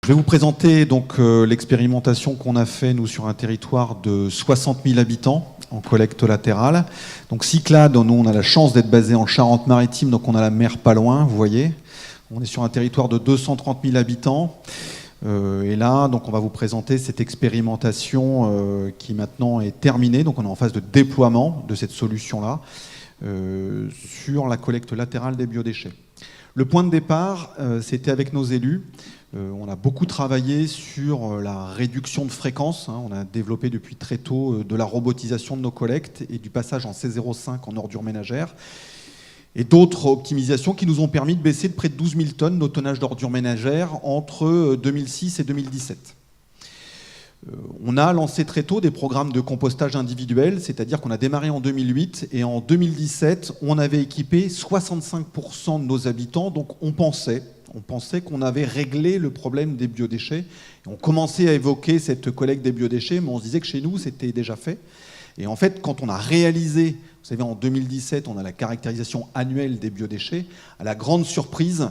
Je vais vous présenter donc l'expérimentation qu'on a fait nous sur un territoire de 60 000 habitants en collecte latérale. Donc Cyclades, nous on a la chance d'être basé en Charente-Maritime, donc on a la mer pas loin, vous voyez. On est sur un territoire de 230 000 habitants. Et là, donc on va vous présenter cette expérimentation qui maintenant est terminée. Donc on est en phase de déploiement de cette solution-là sur la collecte latérale des biodéchets. Le point de départ, c'était avec nos élus. On a beaucoup travaillé sur la réduction de fréquence. On a développé depuis très tôt de la robotisation de nos collectes et du passage en C05 en ordures ménagères. Et d'autres optimisations qui nous ont permis de baisser de près de 12 000 tonnes nos tonnages d'ordures ménagères entre 2006 et 2017. On a lancé très tôt des programmes de compostage individuel, c'est-à-dire qu'on a démarré en 2008 et en 2017, on avait équipé 65% de nos habitants, donc on pensait qu'on avait réglé le problème des biodéchets. Et on commençait à évoquer cette collecte des biodéchets, mais on se disait que chez nous, c'était déjà fait. Et en fait, quand on a réalisé, vous savez, en 2017, on a la caractérisation annuelle des biodéchets, à la grande surprise,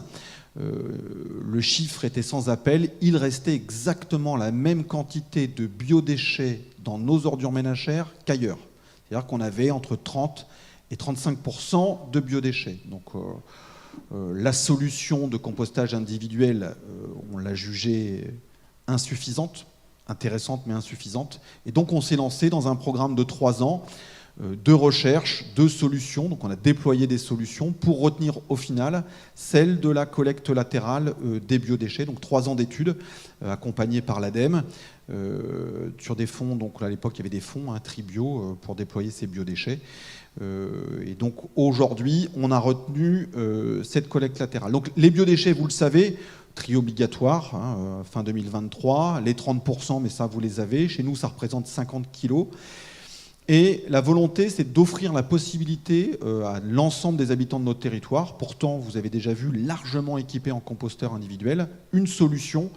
le chiffre était sans appel, il restait exactement la même quantité de biodéchets dans nos ordures ménagères qu'ailleurs. C'est-à-dire qu'on avait entre 30 et 35% de biodéchets. Donc la solution de compostage individuel, on l'a jugée insuffisante, intéressante mais insuffisante. Et donc on s'est lancé dans un programme de 3 ans de recherche, de solutions. Donc on a déployé des solutions pour retenir au final celle de la collecte latérale des biodéchets. Donc 3 ans d'études accompagnés par l'ADEME sur des fonds. Donc à l'époque il y avait des fonds Tribio pour déployer ces biodéchets. Et donc aujourd'hui on a retenu cette collecte latérale. Donc les biodéchets, vous le savez, tri obligatoire fin 2023, les 30%, mais ça vous les avez. Chez nous ça représente 50 kilos. Et la volonté, c'est d'offrir la possibilité à l'ensemble des habitants de notre territoire, pourtant, vous avez déjà vu, largement équipés en composteurs individuels, une solution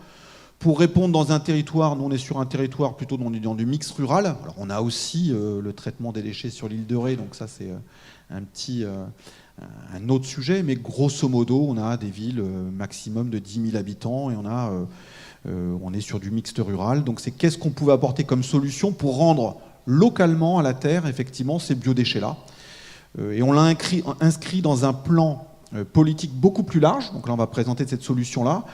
pour répondre dans un territoire. Nous, on est sur un territoire plutôt dans du mix rural. Alors, on a aussi le traitement des déchets sur l'île de Ré, donc ça, c'est un autre sujet. Mais grosso modo, on a des villes maximum de 10 000 habitants et on est sur du mixte rural. Donc, c'est qu'est-ce qu'on pouvait apporter comme solution pour rendre localement à la terre, effectivement, ces biodéchets-là. Et on l'a inscrit dans un plan politique beaucoup plus large. Donc là, on va présenter cette solution-là,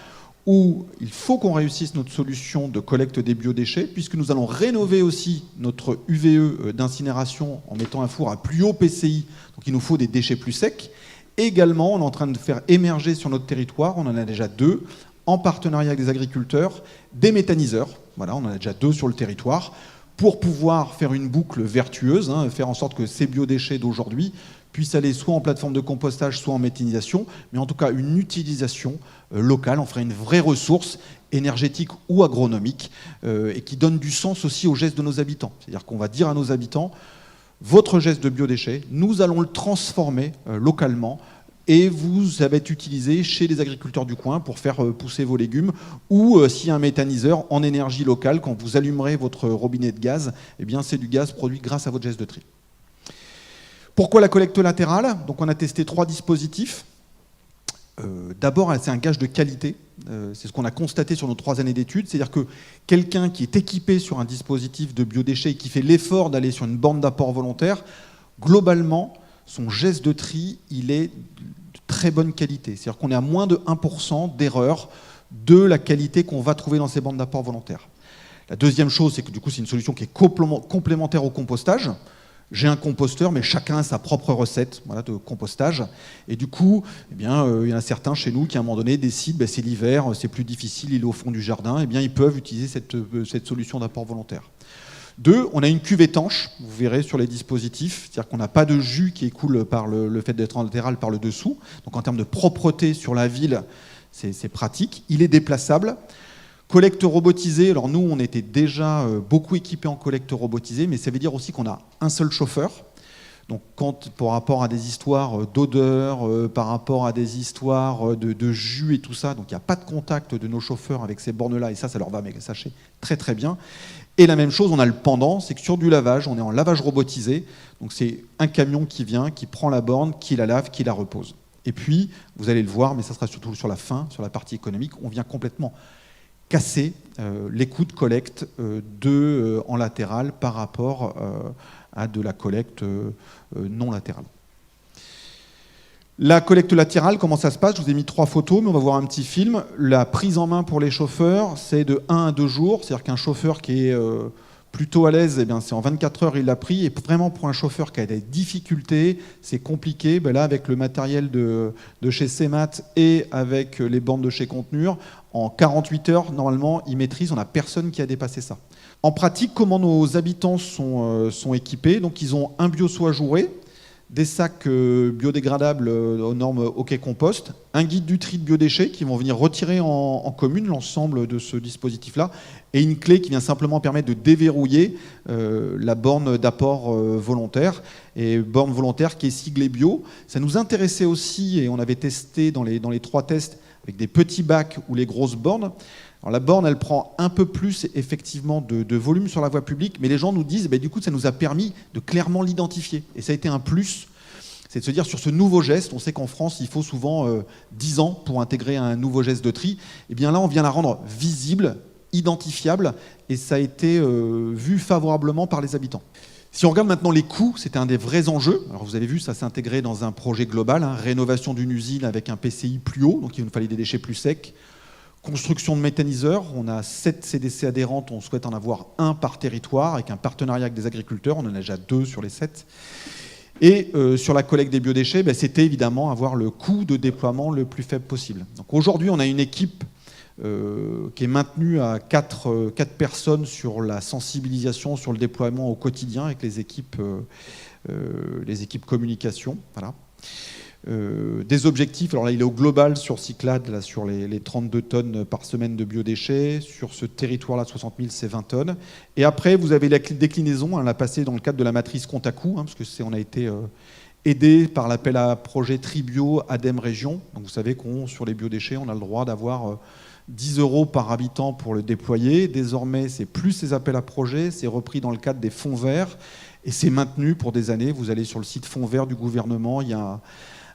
où il faut qu'on réussisse notre solution de collecte des biodéchets, puisque nous allons rénover aussi notre UVE d'incinération en mettant un four à plus haut PCI. Donc il nous faut des déchets plus secs. Également, on est en train de faire émerger sur notre territoire, on en a déjà 2, en partenariat avec des agriculteurs, des méthaniseurs. Voilà, on en a déjà 2 sur le territoire, pour pouvoir faire une boucle vertueuse, faire en sorte que ces biodéchets d'aujourd'hui puissent aller soit en plateforme de compostage, soit en méthanisation, mais en tout cas une utilisation locale. On ferait une vraie ressource énergétique ou agronomique et qui donne du sens aussi aux gestes de nos habitants. C'est-à-dire qu'on va dire à nos habitants, votre geste de biodéchets, nous allons le transformer localement et vous allez être utilisé chez les agriculteurs du coin pour faire pousser vos légumes, ou s'il y a un méthaniseur en énergie locale, quand vous allumerez votre robinet de gaz, eh bien c'est du gaz produit grâce à votre geste de tri. Pourquoi la collecte latérale? Donc on a testé 3 dispositifs. D'abord, c'est un gage de qualité. C'est ce qu'on a constaté sur nos 3 années d'études. C'est-à-dire que quelqu'un qui est équipé sur un dispositif de biodéchets et qui fait l'effort d'aller sur une borne d'apport volontaire, globalement, son geste de tri, il est de très bonne qualité. C'est-à-dire qu'on est à moins de 1% d'erreur de la qualité qu'on va trouver dans ces bandes d'apport volontaires. La deuxième chose, c'est que du coup, c'est une solution qui est complémentaire au compostage. J'ai un composteur, mais chacun a sa propre recette de compostage. Et du coup, il y en a certains chez nous qui, à un moment donné, décident, c'est l'hiver, c'est plus difficile, il est au fond du jardin, ils peuvent utiliser cette solution d'apport volontaire. 2, on a une cuve étanche, vous verrez sur les dispositifs, c'est-à-dire qu'on n'a pas de jus qui écoule par le fait d'être en latéral par le dessous. Donc en termes de propreté sur la ville, c'est pratique. Il est déplaçable. Collecte robotisée, alors nous on était déjà beaucoup équipés en collecte robotisée, mais ça veut dire aussi qu'on a un seul chauffeur. Donc par rapport à des histoires d'odeur, par rapport à des histoires de jus et tout ça, donc il n'y a pas de contact de nos chauffeurs avec ces bornes-là, et ça leur va, mais sachez, très très bien. Et la même chose, on a le pendant, c'est que sur du lavage, on est en lavage robotisé, donc c'est un camion qui vient, qui prend la borne, qui la lave, qui la repose. Et puis, vous allez le voir, mais ça sera surtout sur la fin, sur la partie économique, on vient complètement casser les coûts de collecte en latéral par rapport à de la collecte non latérale. La collecte latérale, comment ça se passe? Je vous ai mis 3 photos, mais on va voir un petit film. La prise en main pour les chauffeurs, c'est de 1 à 2 jours. C'est-à-dire qu'un chauffeur qui est plutôt à l'aise, eh bien, c'est en 24 heures, il l'a pris. Et vraiment, pour un chauffeur qui a des difficultés, c'est compliqué. Ben là, avec le matériel de chez CEMAT et avec les bornes de chez Contenur, en 48 heures, normalement, ils maîtrisent. On n'a personne qui a dépassé ça. En pratique, comment nos habitants sont équipés? Donc, ils ont un bioseau ajouré, des sacs biodégradables aux normes OK Compost, un guide du tri de biodéchets qui vont venir retirer en commune l'ensemble de ce dispositif-là, et une clé qui vient simplement permettre de déverrouiller la borne d'apport volontaire, et borne volontaire qui est siglée bio. Ça nous intéressait aussi, et on avait testé dans les 3 tests avec des petits bacs ou les grosses bornes. Alors la borne, elle prend un peu plus effectivement de volume sur la voie publique, mais les gens nous disent, du coup, ça nous a permis de clairement l'identifier. Et ça a été un plus, c'est de se dire sur ce nouveau geste, on sait qu'en France, il faut souvent 10 ans pour intégrer un nouveau geste de tri. Et bien là, on vient la rendre visible, identifiable, et ça a été vu favorablement par les habitants. Si on regarde maintenant les coûts, c'était un des vrais enjeux. Alors vous avez vu, ça s'est intégré dans un projet global, rénovation d'une usine avec un PCI plus haut, donc il nous fallait des déchets plus secs. Construction de méthaniseurs, on a 7 CDC adhérentes, on souhaite en avoir 1 par territoire, avec un partenariat avec des agriculteurs, on en a déjà 2 sur les 7. Et sur la collecte des biodéchets, c'était évidemment avoir le coût de déploiement le plus faible possible. Donc aujourd'hui, on a une équipe qui est maintenue à 4 personnes sur la sensibilisation, sur le déploiement au quotidien avec les équipes communication. Voilà. Des objectifs, alors là il est au global sur Cyclades, là, sur les 32 tonnes par semaine de biodéchets, sur ce territoire-là 60 000 c'est 20 tonnes, et après vous avez la déclinaison, on l'a passé dans le cadre de la matrice compte à coût, parce que on a été aidé par l'appel à projet Tribio ADEME Région, donc vous savez qu'on sur les biodéchets on a le droit d'avoir 10 € par habitant pour le déployer, désormais c'est plus ces appels à projets, c'est repris dans le cadre des fonds verts, et c'est maintenu pour des années. Vous allez sur le site fonds verts du gouvernement, il y a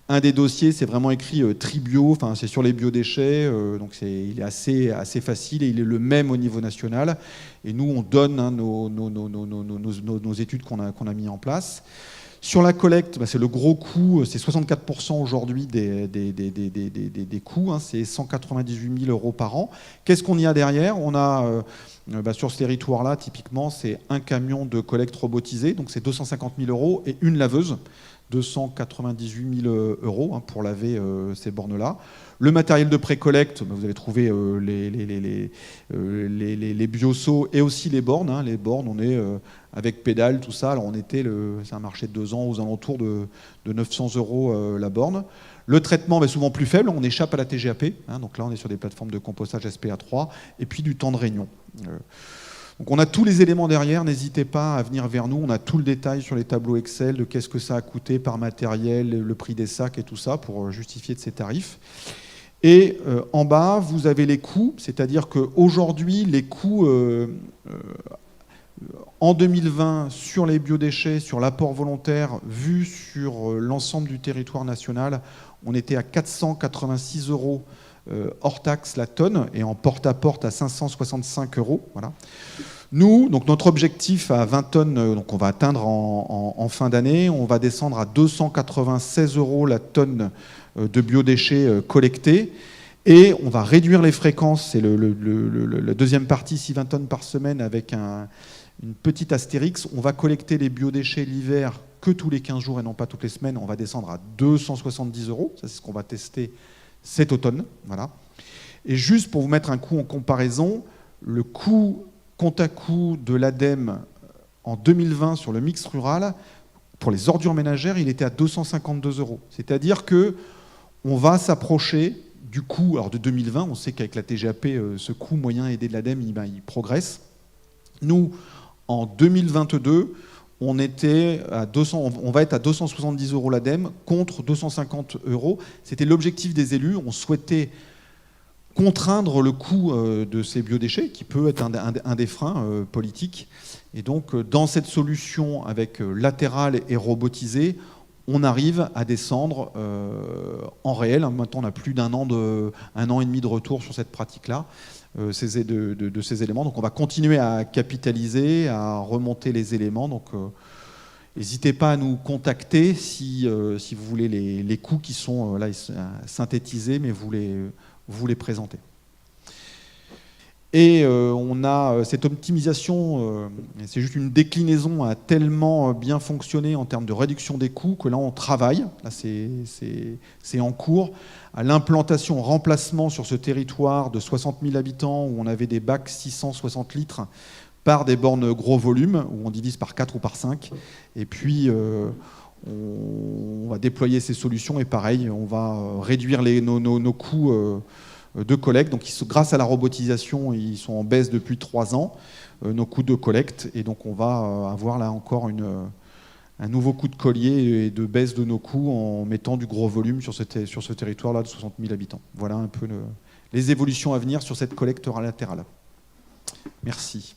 un des dossiers, c'est vraiment écrit Tribio, enfin c'est sur les biodéchets, donc il est assez facile et il est le même au niveau national. Et nous, on donne nos études qu'on a mis en place. Sur la collecte, c'est le gros coût, c'est 64% aujourd'hui des coûts, c'est 198 000 € par an. Qu'est-ce qu'on y a derrière? On a, sur ce territoire-là, typiquement, c'est un camion de collecte robotisé, donc c'est 250 000 € et une laveuse. 298 000 € pour laver ces bornes-là. Le matériel de pré-collecte, vous allez trouver les bioseaux et aussi les bornes. Les bornes, on est avec pédale, tout ça. Alors c'est un marché de 2 ans aux alentours de 900 € la borne. Le traitement, souvent plus faible, on échappe à la TGAP. Donc là, on est sur des plateformes de compostage SPA3 et puis du temps de réunion. Donc on a tous les éléments derrière, n'hésitez pas à venir vers nous, on a tout le détail sur les tableaux Excel de qu'est-ce que ça a coûté par matériel, le prix des sacs et tout ça pour justifier de ces tarifs. Et en bas, vous avez les coûts, c'est-à-dire qu'aujourd'hui, les coûts en 2020 sur les biodéchets, sur l'apport volontaire, vu sur l'ensemble du territoire national, on était à 486 € hors taxe la tonne et en porte-à-porte à 565 €. Voilà. Nous, donc notre objectif à 20 tonnes, donc on va atteindre en fin d'année, on va descendre à 296 € la tonne de biodéchets collectés et on va réduire les fréquences, c'est la deuxième partie, 6-20 tonnes par semaine avec une petite astérix. On va collecter les biodéchets l'hiver que tous les 15 jours et non pas toutes les semaines, on va descendre à 270 €, ça c'est ce qu'on va tester cet automne. Voilà. Et juste pour vous mettre un coût en comparaison, le coût compte à coût de l'ADEME en 2020 sur le mix rural, pour les ordures ménagères, il était à 252 €. C'est-à-dire qu'on va s'approcher du coût de 2020. On sait qu'avec la TGAP, ce coût moyen aidé de l'ADEME, il progresse. Nous, en 2022, on va être à 270 € l'ADEME contre 250 €. C'était l'objectif des élus. On souhaitait contraindre le coût de ces biodéchets, qui peut être un des freins politiques. Et donc, dans cette solution avec latérale et robotisée, on arrive à descendre en réel. Maintenant, on a plus d'un an, un an et demi de retour sur cette pratique-là, de ces éléments. Donc on va continuer à capitaliser, à remonter les éléments. Donc n'hésitez pas à nous contacter si vous voulez les coûts qui sont là synthétisés, mais vous les présentez. Et on a cette optimisation, c'est juste une déclinaison, a tellement bien fonctionné en termes de réduction des coûts que là on travaille, là c'est en cours, à l'implantation, remplacement sur ce territoire de 60 000 habitants où on avait des bacs 660 litres par des bornes gros volume, où on divise par 4 ou par 5, et puis on va déployer ces solutions et pareil, on va réduire nos coûts de collecte. Donc grâce à la robotisation, ils sont en baisse depuis 3 ans, nos coûts de collecte, et donc on va avoir là encore un nouveau coup de collier et de baisse de nos coûts en mettant du gros volume sur ce territoire-là de 60 000 habitants. Voilà un peu les évolutions à venir sur cette collecte latérale. Merci.